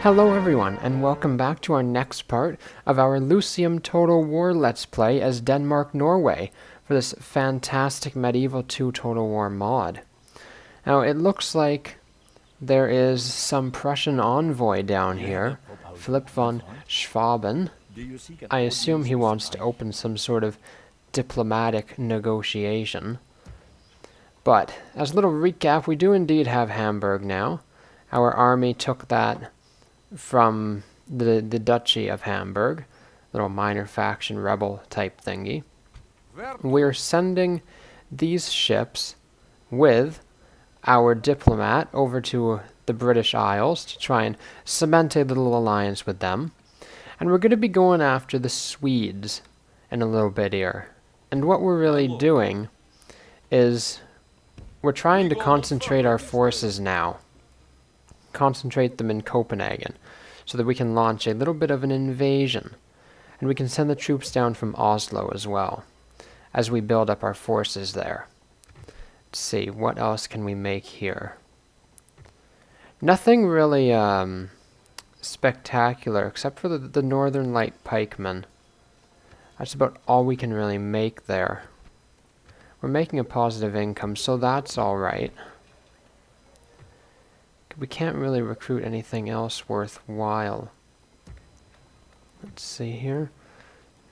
Hello everyone, and welcome back to our next part of our Lucium Total War Let's Play as Denmark-Norway for this fantastic Medieval 2 Total War mod. Now, it looks like there is some Prussian envoy down here, Philip von Schwaben. I assume he wants to open some sort of diplomatic negotiation. But, as a little recap, we do indeed have Hamburg now. Our army took that from the Duchy of Hamburg, little minor faction rebel type thingy. We're sending these ships with our diplomat over to the British Isles to try and cement a little alliance with them. And we're going to be going after the Swedes in a little bit here. And what we're really doing is we're trying to concentrate our forces now. Concentrate them in Copenhagen so that we can launch a little bit of an invasion, and we can send the troops down from Oslo as well as we build up our forces there. Let's see, what else can we make here? Nothing really spectacular except for the Northern Light Pikemen. That's about all we can really make there. We're making a positive income, so that's alright. We can't really recruit anything else worthwhile. Let's see here.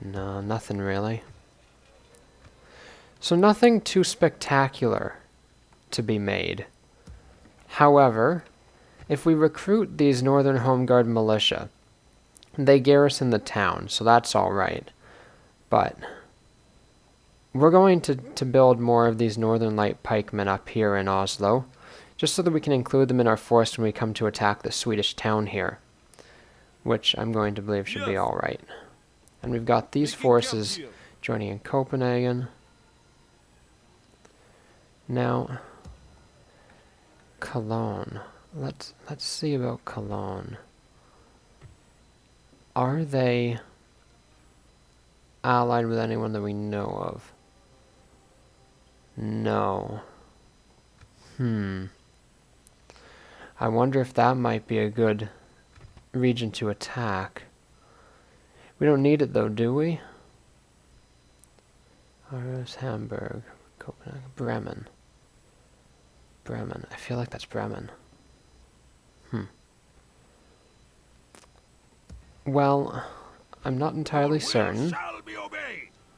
No, nothing really. So nothing too spectacular to be made. However, if we recruit these Northern Home Guard militia, they garrison the town, so that's alright. But we're going to build more of these Northern Light Pikemen up here in Oslo, just so that we can include them in our force when we come to attack the Swedish town here, which I'm going to believe should be alright. And we've got these forces joining in Copenhagen. Now, Cologne. Let's see about Cologne. Are they allied with anyone that we know of? No. I wonder if that might be a good region to attack. We don't need it though, do we? Aarhus, Hamburg, Copenhagen, Bremen. Bremen. I feel like that's Bremen. Well, I'm not entirely certain,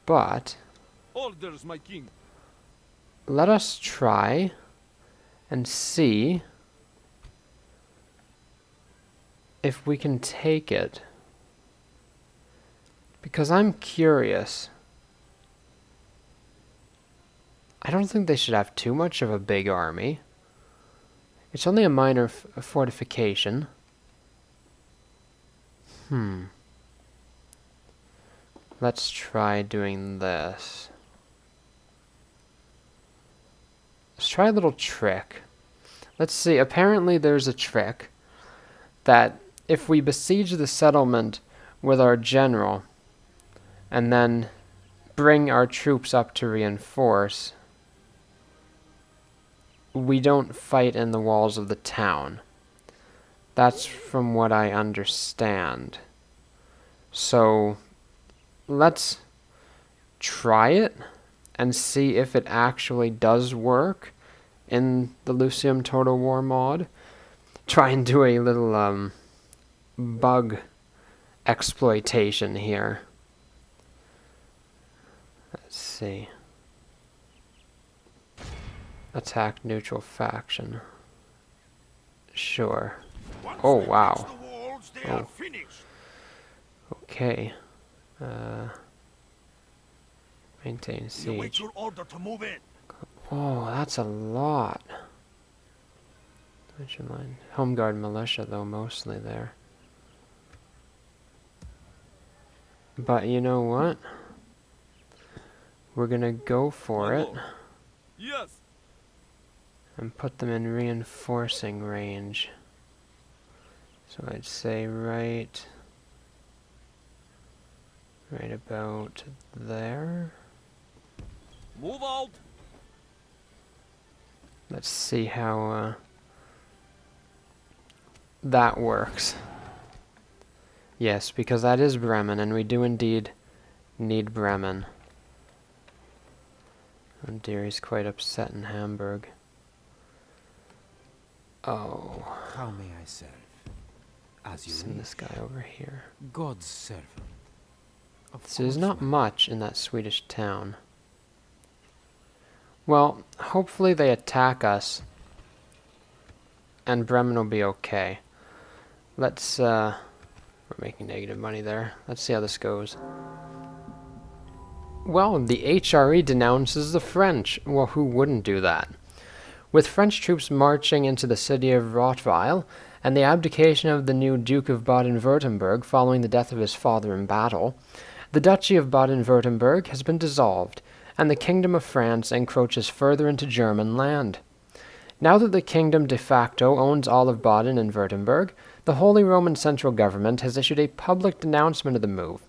but Orders, my king. let us try and see if we can take it, because I'm curious. I don't think they should have too much of a big army. It's only a minor fortification. Let's try doing this. Let's try a little trick. Let's see, apparently there's a trick that if we besiege the settlement with our general and then bring our troops up to reinforce, we don't fight in the walls of the town. That's from what I understand. So let's try it and see if it actually does work in the Lucium Total War mod. Try and do a little bug exploitation here. Let's see. Attack neutral faction. Sure. Oh, wow. Oh. Okay. Maintain siege. Oh, that's a lot. Home Guard militia, though, mostly there. But you know what? We're gonna go for it. Yes. And put them in reinforcing range. So I'd say right about there. Move out. Let's see how that works. Yes, because that is Bremen, and we do indeed need Bremen. Oh dear, he's quite upset in Hamburg. Oh. How may I serve? As you Send wish. this guy over here. God's servant. So there's not much in that Swedish town. Well, hopefully they attack us, and Bremen will be okay. Let's, we're making negative money there. Let's see how this goes. Well, the HRE denounces the French. Well, who wouldn't do that? With French troops marching into the city of Rottweil, and the abdication of the new Duke of Baden-Württemberg following the death of his father in battle, the Duchy of Baden-Württemberg has been dissolved, and the Kingdom of France encroaches further into German land. Now that the kingdom de facto owns all of Baden and Württemberg, the Holy Roman Central Government has issued a public denouncement of the move,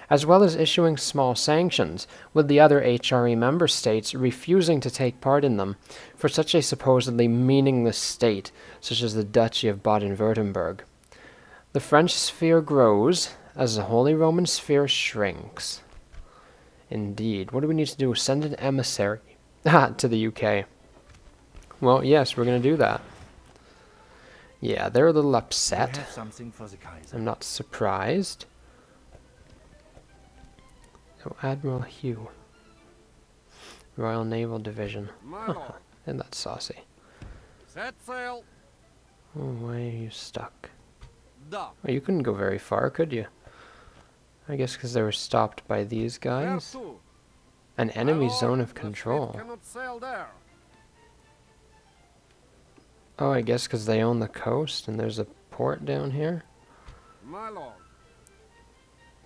as well as issuing small sanctions, with the other HRE member states refusing to take part in them for such a supposedly meaningless state, such as the Duchy of Baden-Württemberg. The French sphere grows as the Holy Roman sphere shrinks. Indeed. What do we need to do? Send an emissary to the UK. Well, yes, we're going to do that. Yeah, they're a little upset. Something for the Kaiser. I'm not surprised. Oh, Admiral Hugh. Royal Naval Division. Isn't that saucy? Set sail. Oh, why are you stuck? Da. Oh, you couldn't go very far, could you? I guess because they were stopped by these guys. Where to? An enemy My lord, zone of the fleet control. cannot sail there. Oh, I guess because they own the coast and there's a port down here. My lord.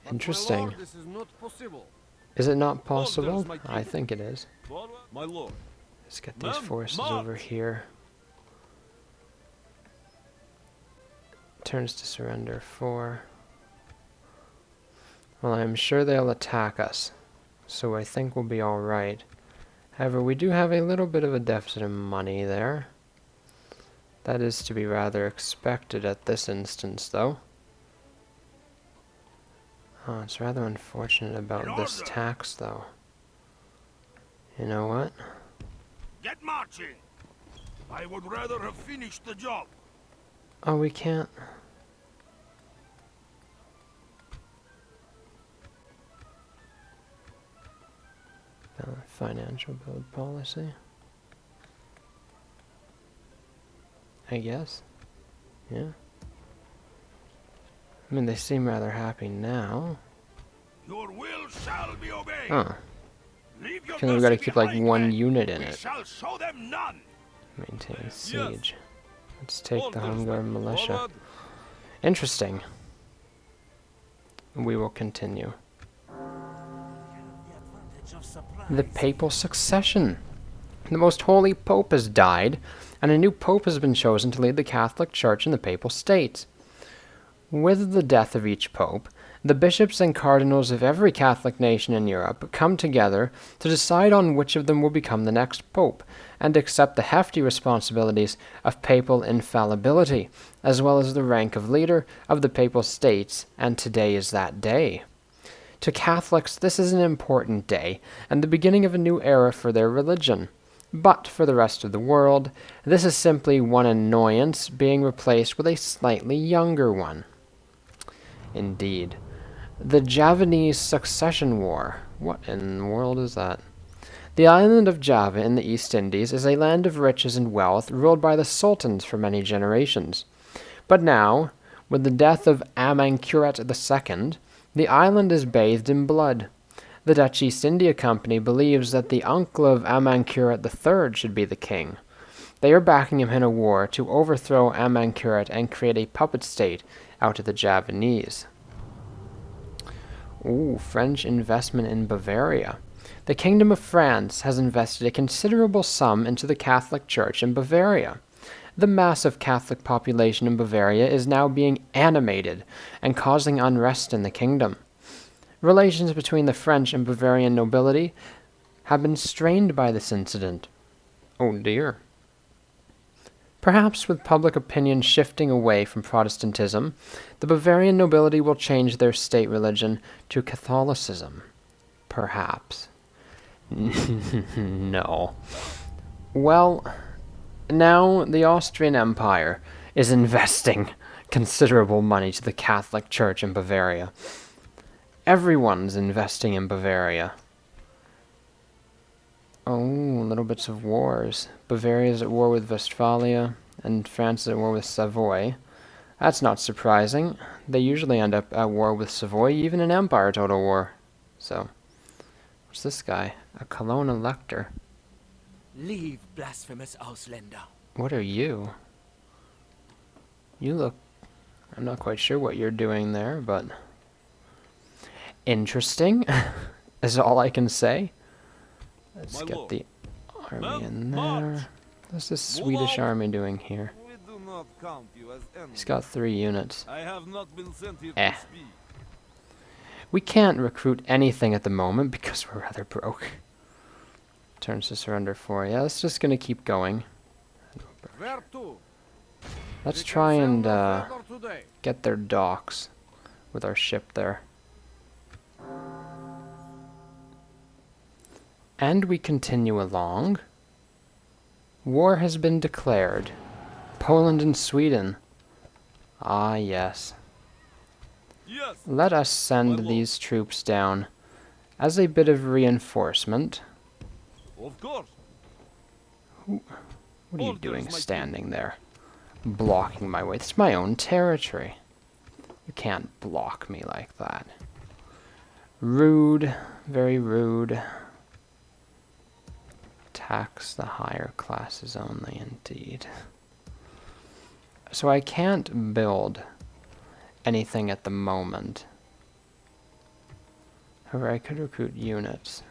But Interesting. My lord, this is not possible. Is it not possible? my I king. think it is. My lord. Let's get these Ma'am, forces march. over here. Turns to surrender 4. Well, I'm sure they'll attack us, so I think we'll be alright. However, we do have a little bit of a deficit of money there. That is to be rather expected at this instance, though. Oh, it's rather unfortunate about this tax, though. You know what? Get marching. I would rather have finished the job. Oh, we can't. Financial build policy. I guess. Yeah. I mean, they seem rather happy now. Your will shall be obeyed. Huh. Leave your Because we've got to mercy keep like behind, one men. unit in We it. shall show them none. Maintain siege. Let's take the Orders, Hunger my militia. lord. Interesting. We will continue. The papal succession. The most holy pope has died, and a new pope has been chosen to lead the Catholic Church in the Papal States. With the death of each pope, the bishops and cardinals of every Catholic nation in Europe come together to decide on which of them will become the next pope, and accept the hefty responsibilities of papal infallibility, as well as the rank of leader of the Papal States, and today is that day. To Catholics, this is an important day, and the beginning of a new era for their religion. But for the rest of the world, this is simply one annoyance being replaced with a slightly younger one. Indeed. The Javanese Succession War. What in the world is that? The island of Java in the East Indies is a land of riches and wealth ruled by the sultans for many generations. But now, with the death of Amankuret II, the island is bathed in blood. The Dutch East India Company believes that the uncle of Amankuret III should be the king. They are backing him in a war to overthrow Amankuret and create a puppet state out of the Javanese. Ooh, French investment in Bavaria. The Kingdom of France has invested a considerable sum into the Catholic Church in Bavaria. The massive Catholic population in Bavaria is now being animated and causing unrest in the kingdom. Relations between the French and Bavarian nobility have been strained by this incident. Oh dear. Perhaps with public opinion shifting away from Protestantism, the Bavarian nobility will change their state religion to Catholicism. Perhaps. No. Well, now the Austrian Empire is investing considerable money to the Catholic Church in Bavaria. Everyone's investing in Bavaria. Oh, little bits of wars. Bavaria is at war with Westphalia, and France is at war with Savoy. That's not surprising. They usually end up at war with Savoy, even in Empire Total War. So, what's this guy? A Cologne elector. Leave, blasphemous Ausländer. What are you? You look... I'm not quite sure what you're doing there, but... interesting, is all I can say. Let's get the army in there. What's this Swedish army doing here? He's got 3 units. We can't recruit anything at the moment because we're rather broke. Turns to surrender 4. Yeah, that's just going to keep going. Let's try and get their docks with our ship there. And we continue along. War has been declared. Poland and Sweden. Ah, yes. Let us send these troops down as a bit of reinforcement. Of course. What are you doing standing there? Blocking my way. It's my own territory. You can't block me like that. Rude. Very rude. Tax the higher classes only, indeed. So I can't build anything at the moment. However, I could recruit units.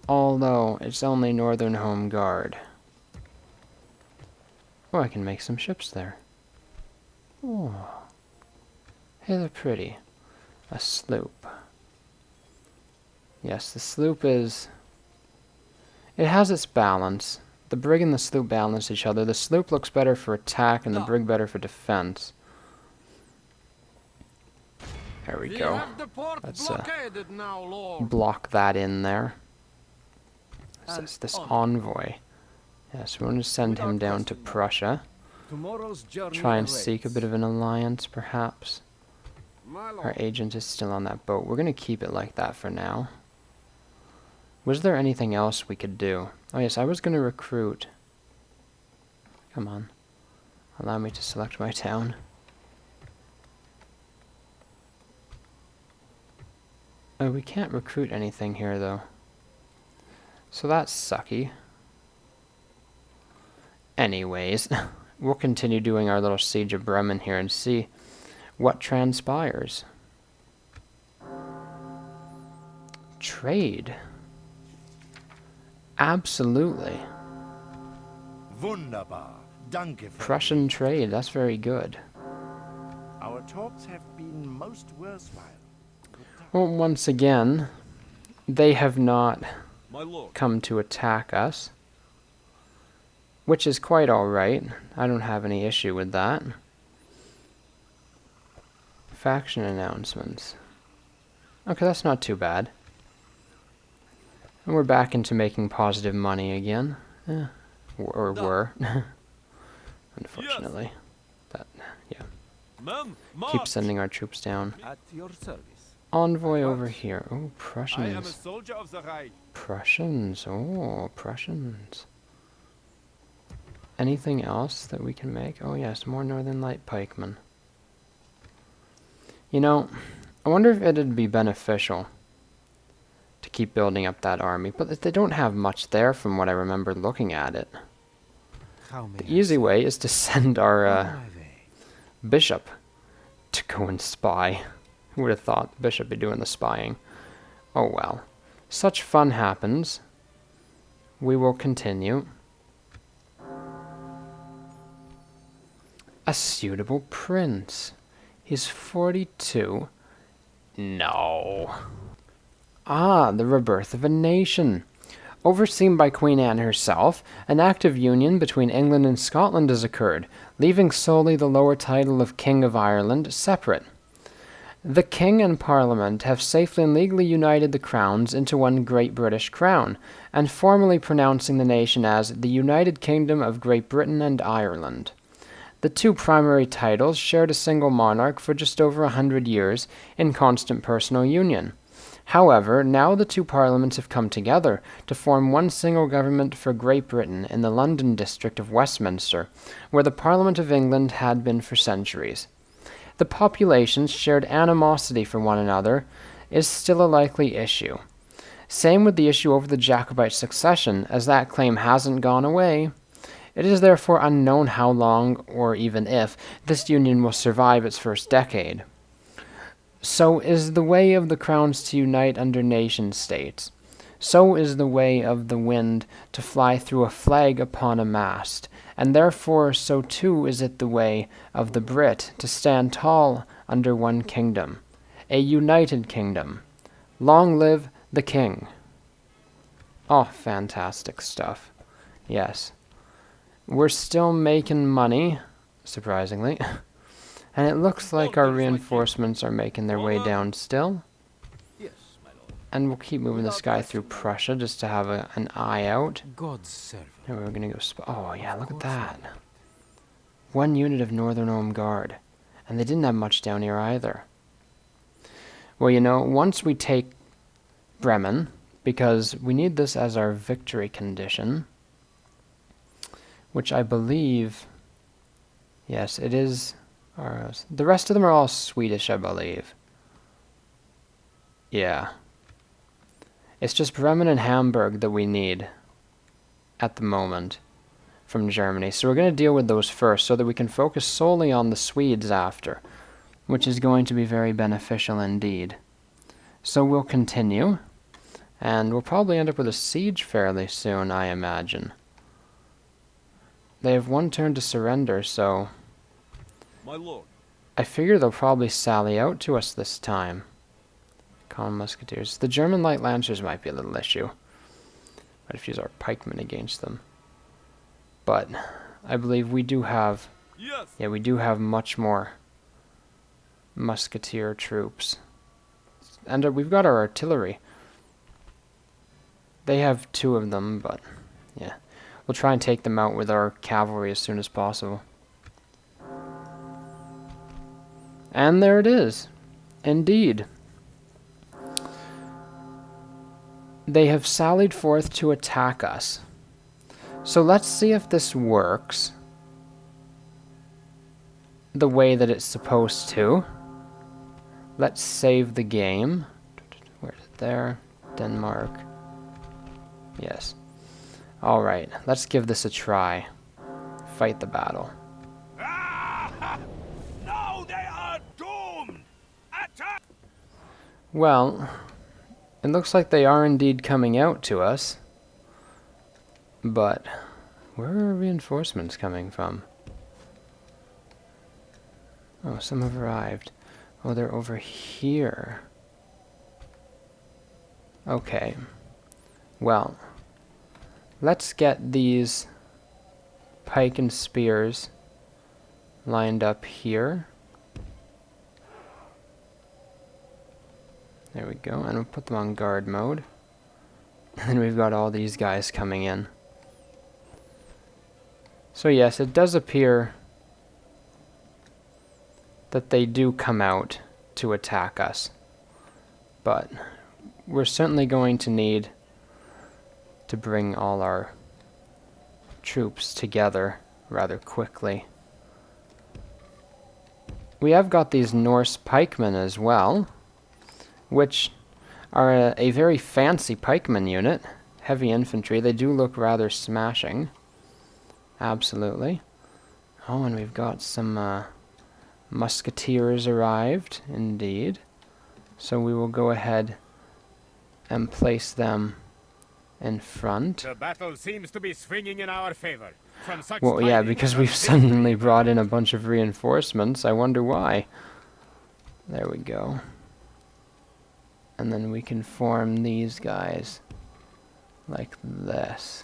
Although, it's only Northern Home Guard. Oh, I can make some ships there. Oh. Hey, they're pretty. A sloop. Yes, the sloop is... it has its balance. The brig and the sloop balance each other. The sloop looks better for attack and the brig better for defense. There we go. Let's block that in there. What's this envoy? Yes, we want to send him down to Prussia. Try and seek a bit of an alliance, perhaps. Our agent is still on that boat. We're going to keep it like that for now. Was there anything else we could do? Oh yes, I was going to recruit. Come on. Allow me to select my town. Oh, we can't recruit anything here, though. So that's sucky. Anyways, we'll continue doing our little siege of Bremen here and see what transpires. Trade. Absolutely. Wunderbar. Danke. Prussian trade, that's very good. Our talks have been most worthwhile. Well, once again, they have not My lord. come to attack us. Which is quite alright. I don't have any issue with that. Faction announcements. Okay, that's not too bad. And we're back into making positive money again. Or were. Unfortunately. That, yeah. Men, Keep march. sending our troops down. At your service. Envoy over here. Oh, I am a Prussians. soldier of the Reich. Prussians. Oh, Prussians. Anything else that we can make? Oh yes, more Northern Light Pikemen. You know, I wonder if it'd be beneficial to keep building up that army, but they don't have much there from what I remember looking at it. The easy way is to send our bishop to go and spy. Who would have thought the bishop would be doing the spying? Oh well. Such fun happens. We will continue. A suitable prince. He's 42. No. Ah, the rebirth of a nation. Overseen by Queen Anne herself, an active union between England and Scotland has occurred, leaving solely the lower title of King of Ireland separate. The King and Parliament have safely and legally united the crowns into one Great British Crown, and formally pronouncing the nation as the United Kingdom of Great Britain and Ireland. The two primary titles shared a single monarch for just over 100 years in constant personal union. However, now the two parliaments have come together to form one single government for Great Britain in the London district of Westminster, where the Parliament of England had been for centuries. The population's shared animosity for one another is still a likely issue. Same with the issue over the Jacobite succession, as that claim hasn't gone away. It is therefore unknown how long, or even if, this union will survive its first decade. So is the way of the crowns to unite under nation-states. So is the way of the wind to fly through a flag upon a mast, and therefore so too is it the way of the Brit to stand tall under one kingdom, a united kingdom. Long live the king. Oh, fantastic stuff. Yes. We're still making money, surprisingly. And it looks like our reinforcements are making their way down still. Yes, my lord. And we'll keep moving this guy through Prussia just to have an eye out. God's servant. And we're going to go... oh, yeah, look at that. One unit of Northern Home Guard. And they didn't have much down here either. Well, you know, once we take Bremen, because we need this as our victory condition, which I believe... yes, it is... the rest of them are all Swedish, I believe. Yeah. It's just Bremen and Hamburg that we need at the moment from Germany. So we're going to deal with those first so that we can focus solely on the Swedes after, which is going to be very beneficial indeed. So we'll continue, and we'll probably end up with a siege fairly soon, I imagine. They have one turn to surrender, so... My lord. I figure they'll probably sally out to us this time. Common musketeers. The German light lancers might be a little issue. Might have to use our pikemen against them. But I believe we do have... Yes. yeah, we do have much more musketeer troops. And we've got our artillery. They have 2 of them, but yeah. We'll try and take them out with our cavalry as soon as possible. And there it is. Indeed. They have sallied forth to attack us. So let's see if this works the way that it's supposed to. Let's save the game. Where is it? There. Denmark. Yes. Alright, let's give this a try. Fight the battle. Ah! Now they are doomed! Attack! Well, it looks like they are indeed coming out to us. But where are reinforcements coming from? Oh, some have arrived. Oh, they're over here. Okay. Well, let's get these pike and spears lined up here. There we go, and we'll put them on guard mode. And we've got all these guys coming in. So yes, it does appear that they do come out to attack us. But we're certainly going to need to bring all our troops together rather quickly. We have got these Norse pikemen as well, which are a very fancy pikeman unit. Heavy infantry. They do look rather smashing. Absolutely. Oh, and we've got some musketeers arrived, indeed. So we will go ahead and place them in front. The battle seems to be swinging in our favor. From such Well, yeah, tidings because of we've victory- suddenly brought in a bunch of reinforcements. I wonder why. There we go. And then we can form these guys like this.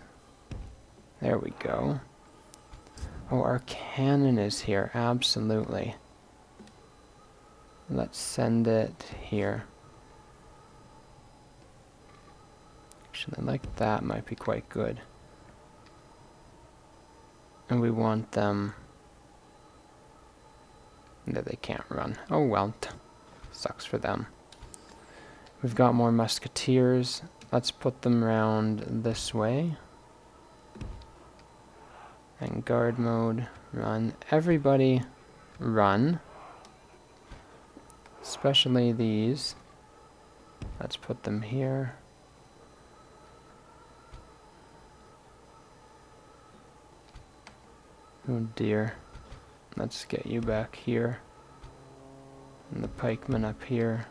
There we go. Oh, our cannon is here, absolutely. Let's send it here. Actually, like that might be quite good. And we want them... No, they can't run. Oh well, sucks for them. We've got more musketeers. Let's put them around this way. And guard mode, run. Everybody run. Especially these. Let's put them here. Oh dear. Let's get you back here. And the pikemen up here.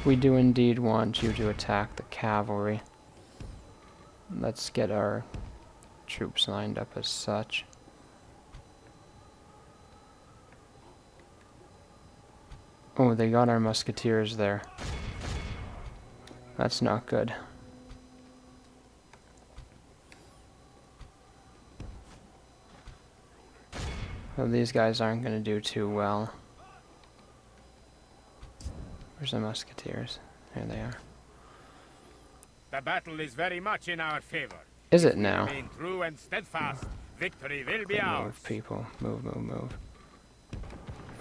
We do indeed want you to attack the cavalry. Let's get our troops lined up as such. Oh, they got our musketeers there. That's not good. Well, these guys aren't going to do too well. Where's the musketeers? There they are. The battle is very much in our favor. Is it now? Remain true and steadfast. Victory will be Okay, ours. move, people. Move, move, move.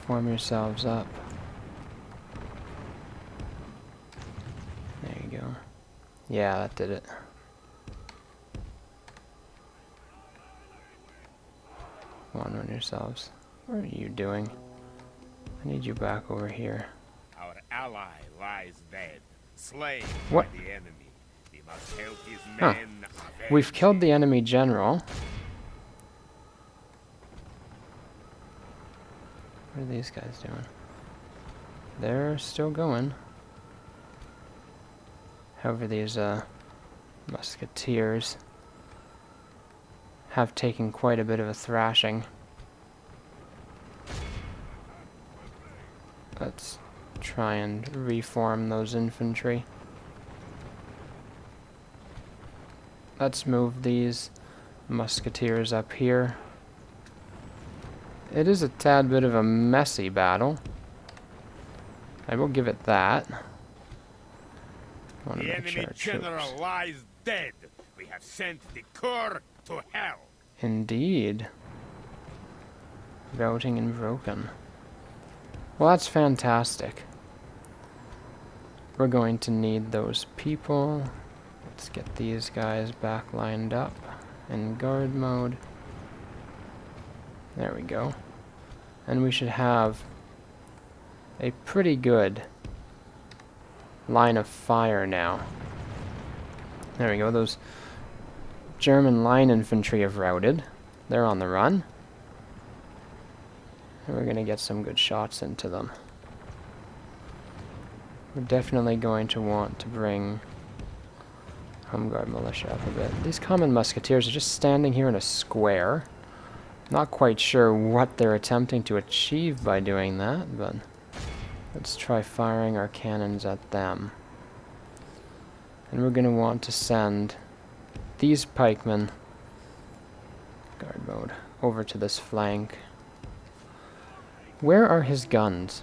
Form yourselves up. There you go. Yeah, that did it. Come on yourselves. What are you doing? I need you back over here. Our ally lies dead, slain What? by the enemy. We must help his Huh. men. We've killed the enemy general. What are these guys doing? They're still going. However, these musketeers have taken quite a bit of a thrashing. Let's try and reform those infantry. Let's move these musketeers up here. It is a tad bit of a messy battle. I will give it that. I want to The make sure enemy our general troops... lies dead. We have sent the corps to hell. Indeed. Routing and broken. Well, that's fantastic. We're going to need those people. Let's get these guys back lined up in guard mode. There we go. And we should have a pretty good line of fire now. There we go. Those German line infantry have routed. They're on the run. And we're going to get some good shots into them. We're definitely going to want to bring Home Guard militia up a bit. These common musketeers are just standing here in a square. Not quite sure what they're attempting to achieve by doing that, but let's try firing our cannons at them. And we're going to want to send these pikemen, guard mode, over to this flank. Where are his guns?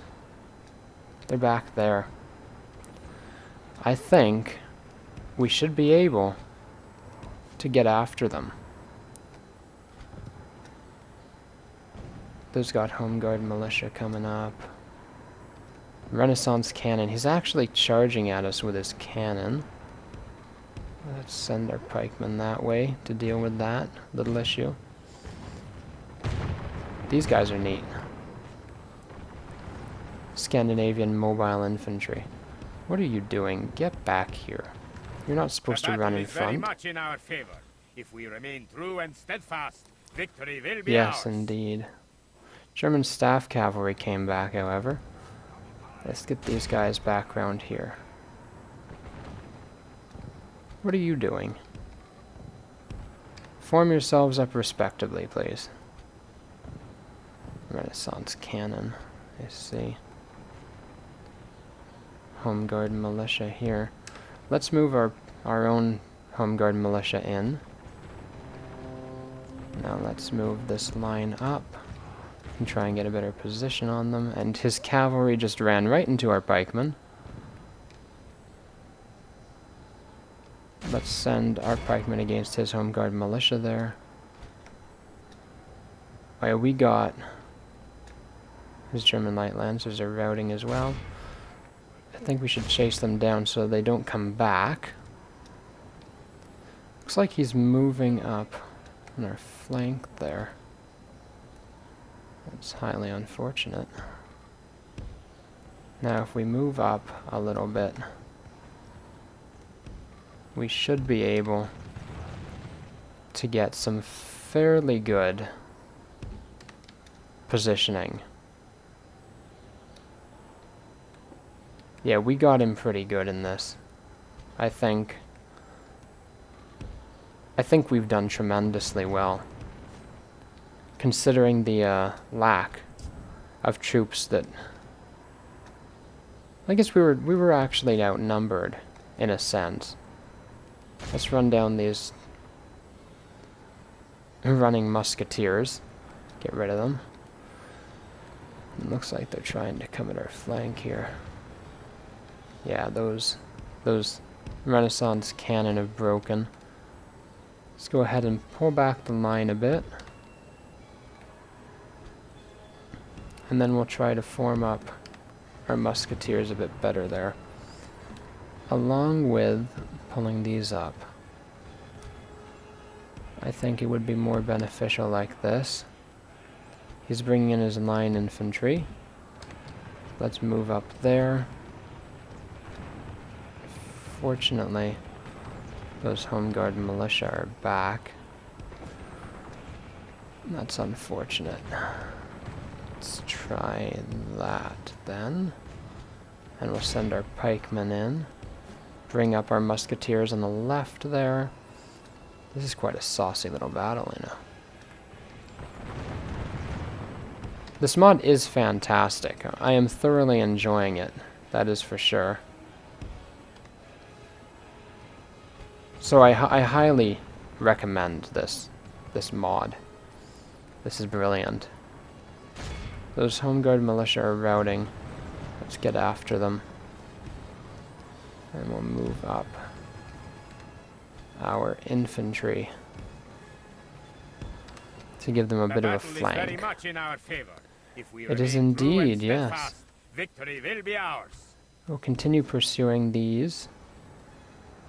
They're back there. I think we should be able to get after them. Those got Home Guard militia coming up. Renaissance cannon. He's actually charging at us with his cannon. Let's send our pikemen that way to deal with that little issue. These guys are neat. Scandinavian mobile infantry. What are you doing? Get back here. You're not supposed to run in Very front. much in our favor. If we remain true and steadfast, victory will be Yes, ours. indeed. German staff cavalry came back, however. Let's get these guys back around here. What are you doing? Form yourselves up respectably, please. Renaissance cannon, I see. Home Guard militia here. Let's move our own Home Guard militia in. Now let's move this line up and try and get a better position on them. And his cavalry just ran right into our pikemen. Let's send our pikemen against his Home Guard militia there. Oh yeah, we got his German light lancers are routing as well. I think we should chase them down so they don't come back. Looks like he's moving up on our flank there. That's highly unfortunate. Now if we move up a little bit, we should be able to get some fairly good positioning. Yeah, we got him pretty good in this. I think we've done tremendously well, considering the lack of troops that... I guess we were actually outnumbered, in a sense. Let's run down these running musketeers. Get rid of them. It looks like they're trying to come at our flank here. Yeah, those Renaissance cannon have broken. Let's go ahead and pull back the line a bit. And then we'll try to form up our musketeers a bit better there. Along with pulling these up. I think it would be more beneficial like this. He's bringing in his line infantry. Let's move up there. Fortunately, those Home Guard militia are back. That's unfortunate. Let's try that then. And we'll send our pikemen in. Bring up our musketeers on the left there. This is quite a saucy little battle, you know. This mod is fantastic. I am thoroughly enjoying it. That is for sure. So I highly recommend this mod. This is brilliant. Those Home Guard militia are routing. Let's get after them. And we'll move up our infantry to give them a bit of a flank. Very much in our favor. If we It is remain true and indeed, yes. steadfast, victory will be ours. We'll continue pursuing these.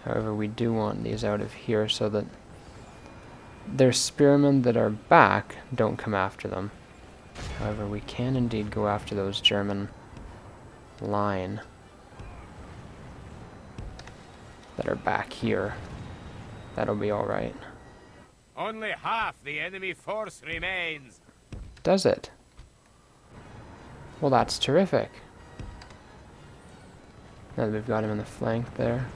However, we do want these out of here so that their spearmen that are back don't come after them. However, we can indeed go after those German line that are back here. That'll be alright. Only half the enemy force remains. Does it? Well, that's terrific. Now that we've got him in the flank there.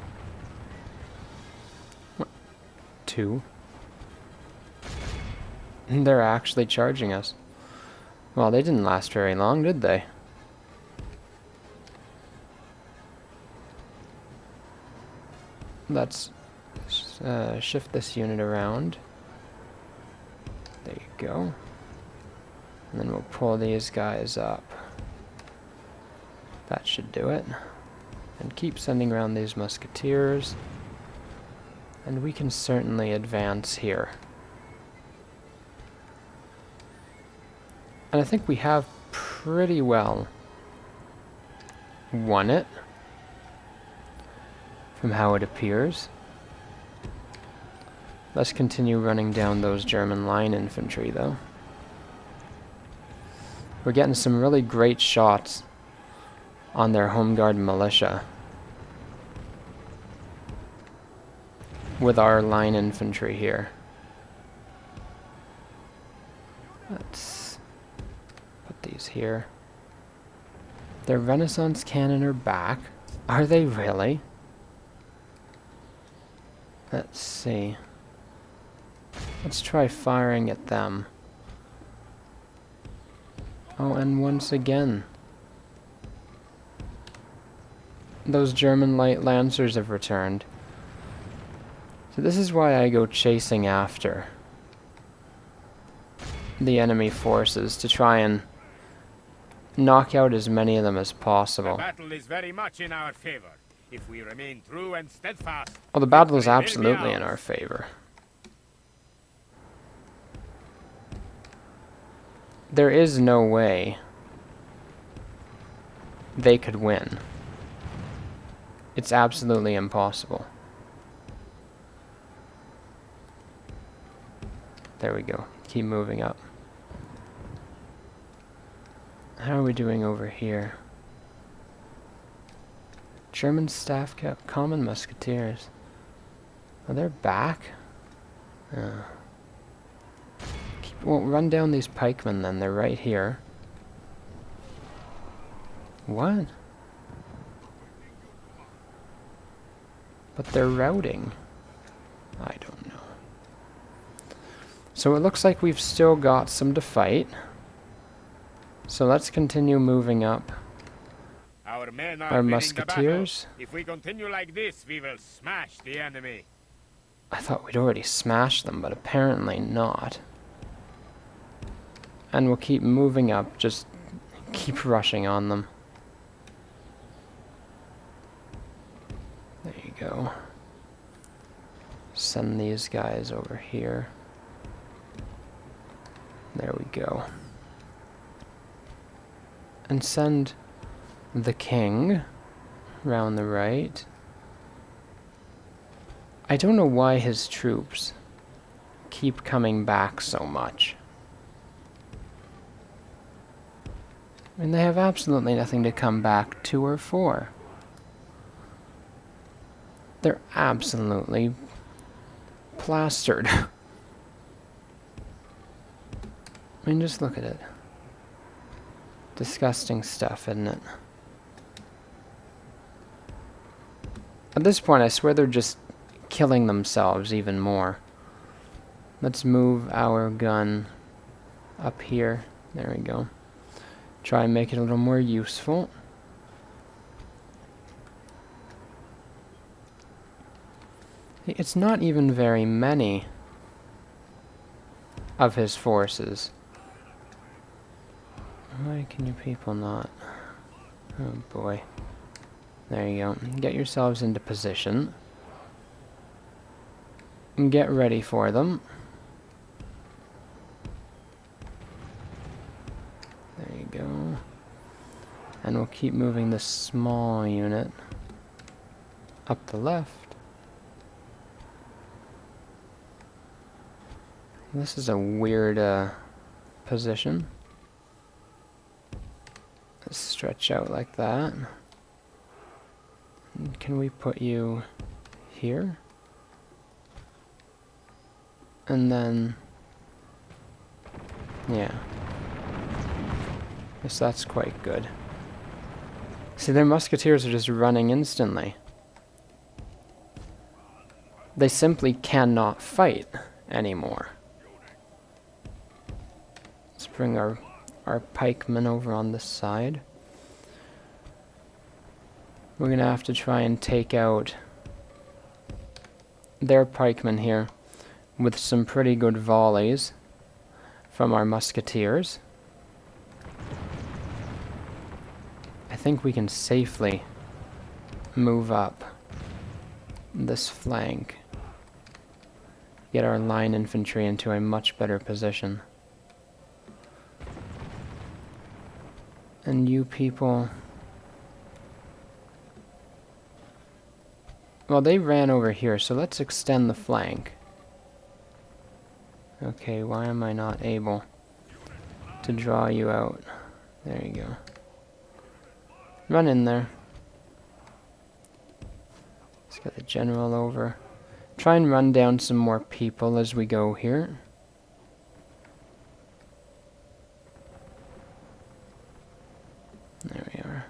2. They're actually charging us. Well, they didn't last very long, did they? Let's shift this unit around. There you go. And then we'll pull these guys up. That should do it. And keep sending around these musketeers. And we can certainly advance here. And I think we have pretty well won it, from how it appears. Let's continue running down those German line infantry, though. We're getting some really great shots on their Home Guard militia with our line infantry here. Let's put these here. Their Renaissance cannon are back. Are they really? Let's see. Let's try firing at them. Oh, and once again, those German light lancers have returned. So this is why I go chasing after the enemy forces, to try and knock out as many of them as The possible. battle is very much in our favor. If we remain true and steadfast, Well, the battle is victory will be absolutely in ours. our favor. There is no way they could win. It's absolutely impossible. There we go. Keep moving up. How are we doing over here? German staff common musketeers. Oh, they're back? Well, run down these pikemen then. They're right here. What? But they're routing. I don't know. So it looks like we've still got some to fight. So let's continue moving up. Our men are Our winning musketeers? the battle. If we continue like this, we will smash the enemy. I thought we'd already smashed them, but apparently not. And we'll keep moving up, just keep rushing on them. There you go. Send these guys over here. There we go. And send the king round the right. I don't know why his troops keep coming back so much. I mean, they have absolutely nothing to come back to or for. They're absolutely plastered. I mean, just look at it. Disgusting stuff, isn't it? At this point, I swear they're just killing themselves even more. Let's move our gun up here. There we go. Try and make it a little more useful. It's not even very many of his forces. Why can you people not? Oh boy. There you go. Get yourselves into position. And get ready for them. There you go. And we'll keep moving this small unit up the left. This is a weird position. Let's stretch out like that. And can we put you here? And then, yeah. Guess that's quite good. See, their musketeers are just running instantly. They simply cannot fight anymore. Let's bring our pikemen over on this side. We're gonna have to try and take out their pikemen here with some pretty good volleys from our musketeers. I think we can safely move up this flank, get our line infantry into a much better position. And you people... Well, they ran over here, so let's extend the flank. Okay, why am I not able to draw you out? There you go. Run in there. Let's get the general over. Try and run down some more people as we go here. There we are.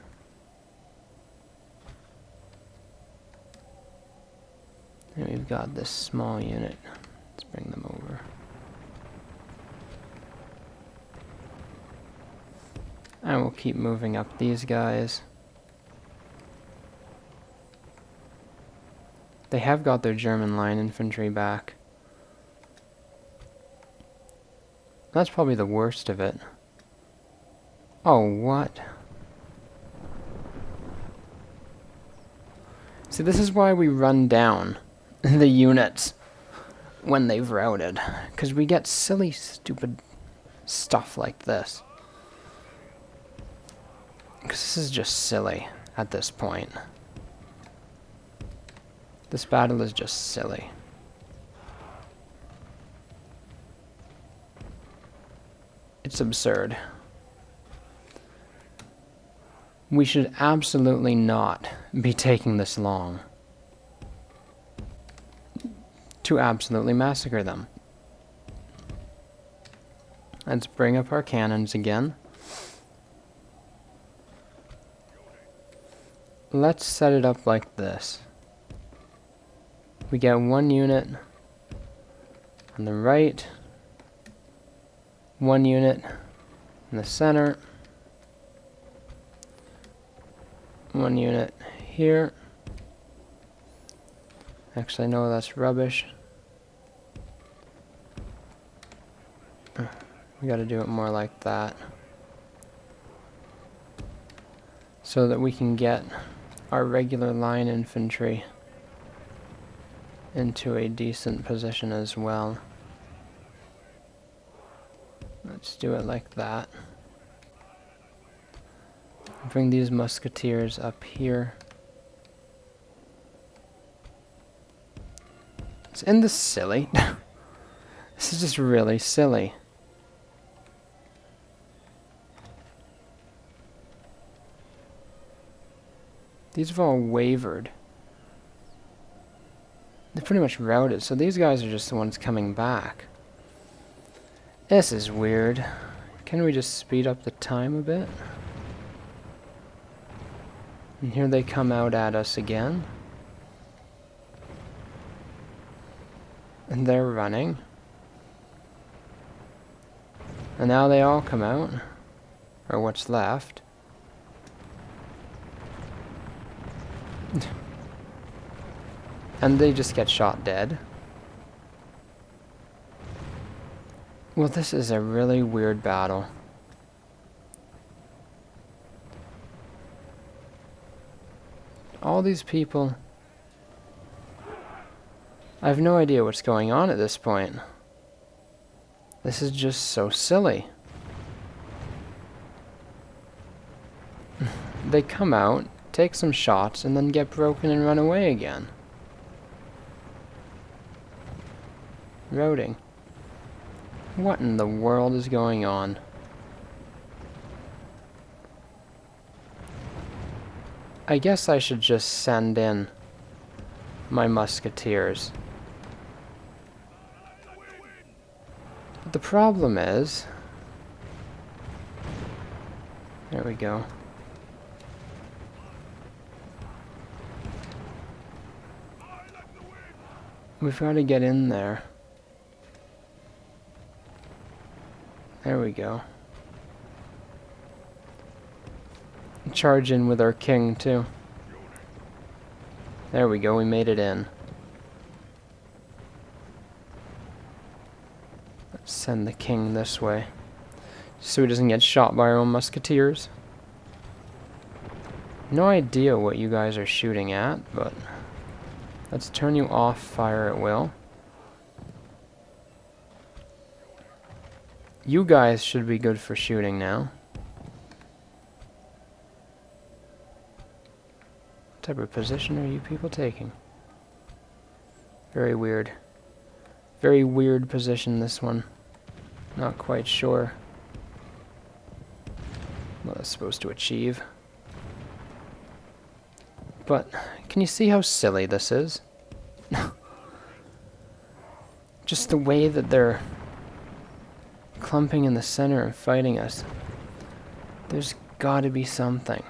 And we've got this small unit. Let's bring them over. And we'll keep moving up these guys. They have got their German line infantry back. That's probably the worst of it. Oh, what? See, this is why we run down the units when they've routed. Because we get silly, stupid stuff like this. Because this is just silly at this point. This battle is just silly. It's absurd. We should absolutely not be taking this long to absolutely massacre them. Let's bring up our cannons again. Let's set it up like this. We get one unit on the right, one unit in the center, one unit here. Actually, no, that's rubbish. We gotta do it more like that, so that we can get our regular line infantry into a decent position as well. Let's do it like that. Bring these musketeers up here. Isn't this silly? This is just really silly. These have all wavered. They're pretty much routed, so these guys are just the ones coming back. This is weird. Can we just speed up the time a bit? And here they come out at us again. And they're running. And now they all come out. Or what's left. And they just get shot dead. Well, this is a really weird battle. All these people... I have no idea what's going on at this point. This is just so silly. They come out, take some shots, and then get broken and run away again. Routing. What in the world is going on? I guess I should just send in my musketeers. But the problem is... There we go. We've got to get in there. There we go. Charge in with our king, too. There we go, we made it in. Let's send the king this way, so he doesn't get shot by our own musketeers. No idea what you guys are shooting at, but let's turn you off fire at will. You guys should be good for shooting now. What type of position are you people taking? Very weird. Very weird position, this one. Not quite sure what it's supposed to achieve. But, can you see how silly this is? Just the way that they're clumping in the center and fighting us. There's gotta be something.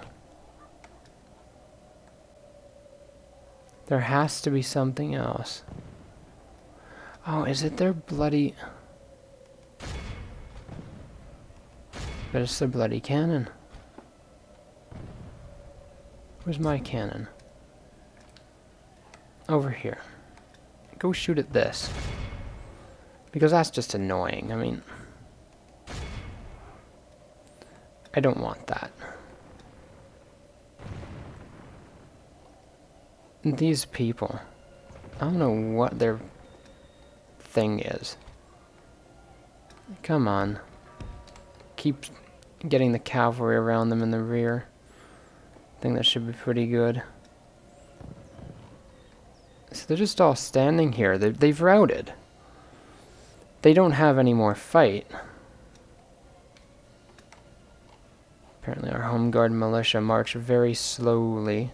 There has to be something else. Oh, is it their bloody... But it's their bloody cannon. Where's my cannon? over here. Go shoot at this. Because that's just annoying. I mean, I don't want that. These people, I don't know what their thing is. Come on. Keep getting the cavalry around them in the rear. I think that should be pretty good. So they're just all standing here. They've routed. They don't have any more fight. Apparently our home guard militia march very slowly.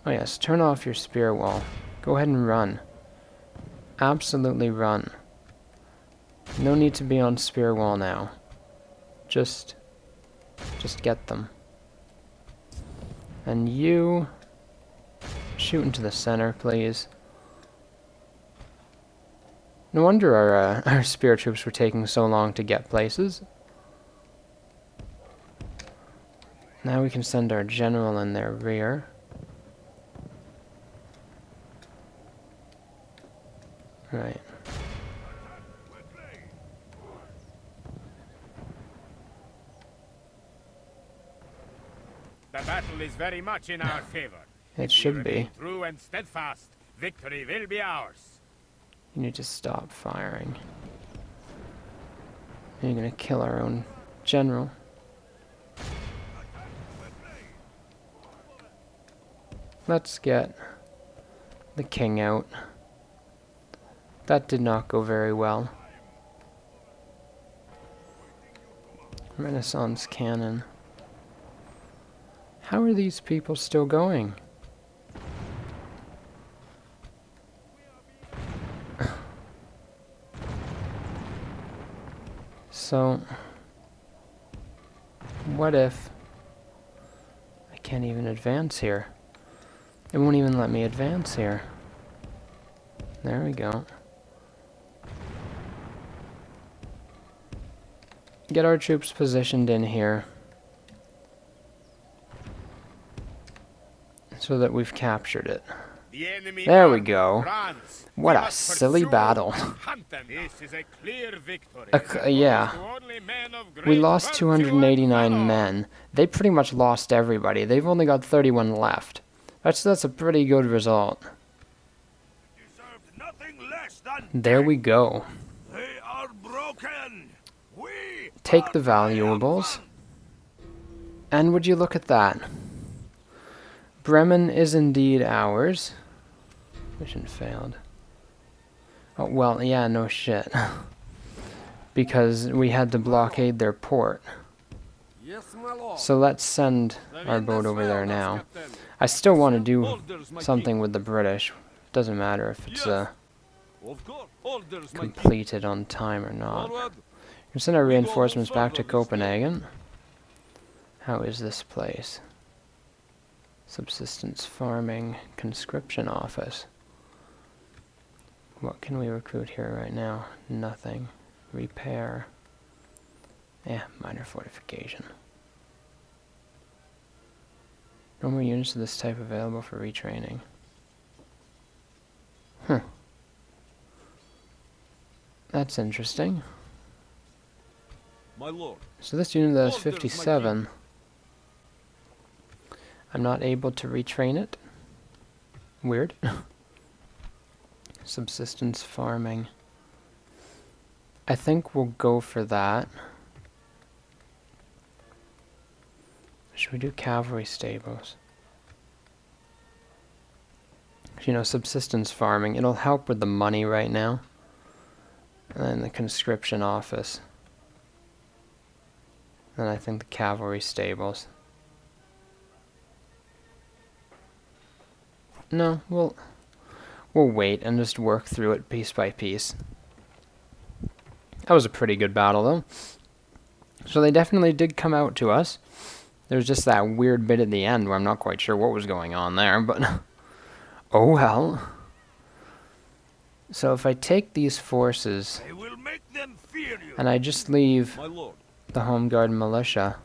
Oh yes, turn off your spear wall. Go ahead and run. Absolutely run. No need to be on spear wall now. Just get them. And you shoot into the center, please. No wonder our spear troops were taking so long to get places. Now we can send our general in their rear. Right. The battle is very much in our favor. It should be. True and steadfast, victory will be ours. You need to stop firing. You're gonna kill our own general. Let's get the king out. That did not go very well. Renaissance cannon. How are these people still going? So, what if I can't even advance here? It won't even let me advance here. There we go. Get our troops positioned in here so that we've captured it. The enemy There we go. runs. What We a must silly pursue battle. and hunt them. This is a clear victory. Yeah. To only men of We great lost virtue and 289 valor. men. They pretty much lost everybody. They've only got 31 left. That's a pretty good result. Deserved nothing less than There we go. they are broken. We Take are the valuables. triumphant. And would you look at that? Bremen is indeed ours. Mission failed. Oh, well, yeah, no shit. Because we had to blockade their port. Yes, my lord. So let's send our boat over there now. I still want to do something with the British. Doesn't matter if it's Of course, orders, my king. completed on time or not. Onward. We send our reinforcements back to Copenhagen. How is this place? Subsistence farming, conscription office. What can we recruit here right now? Nothing. Repair. Minor fortification. No more units of this type available for retraining. That's interesting. My lord. So this unit that is Orders, my 57, I'm not able to retrain it. Weird. Subsistence farming. I think we'll go for that. Should we do cavalry stables? You know, subsistence farming, it'll help with the money right now. And then the conscription office. And I think the cavalry stables. No, we'll wait and just work through it piece by piece. That was a pretty good battle, though. So they definitely did come out to us. There's just that weird bit at the end where I'm not quite sure what was going on there, but oh well. So if I take these forces They will make them fear you. and I just leave My lord. the Home Guard militia,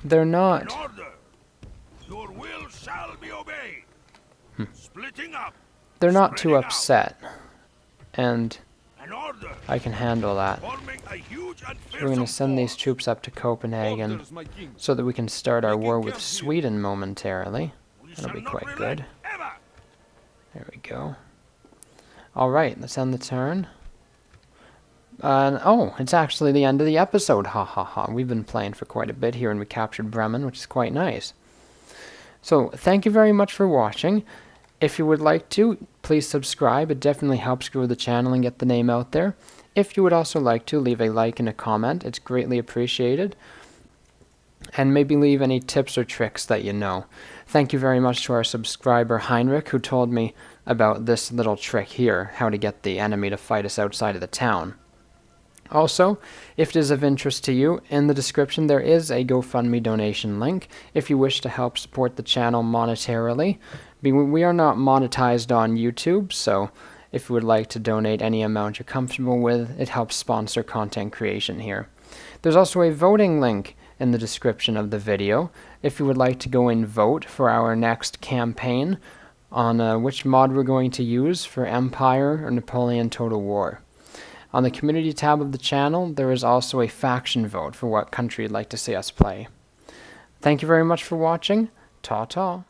they're In not order. Your will shall be obeyed. Splitting up. They're not too Spreading out. upset, and An order. I can handle that. Forming a huge and So we're going to fearsome send these force. troops up to Copenhagen Orders, my king. so that we can start our Making war with camp here. Sweden momentarily. We That'll shall be not quite relent good. Ever. There we go. Alright, let's end the turn. Oh, it's actually the end of the episode. Ha ha ha. We've been playing for quite a bit here and we captured Bremen, which is quite nice. So, thank you very much for watching. If you would like to, please subscribe. It definitely helps grow the channel and get the name out there. If you would also like to, leave a like and a comment. It's greatly appreciated. And maybe leave any tips or tricks that you know. Thank you very much to our subscriber Heinrich, who told me about this little trick here, how to get the enemy to fight us outside of the town. Also, if it is of interest to you, in the description there is a GoFundMe donation link if you wish to help support the channel monetarily. We are not monetized on YouTube, so if you would like to donate any amount you're comfortable with, it helps sponsor content creation here. There's also a voting link in the description of the video if you would like to go and vote for our next campaign on which mod we're going to use for Empire or Napoleon Total War. On the community tab of the channel, there is also a faction vote for what country you'd like to see us play. Thank you very much for watching. Ta-ta.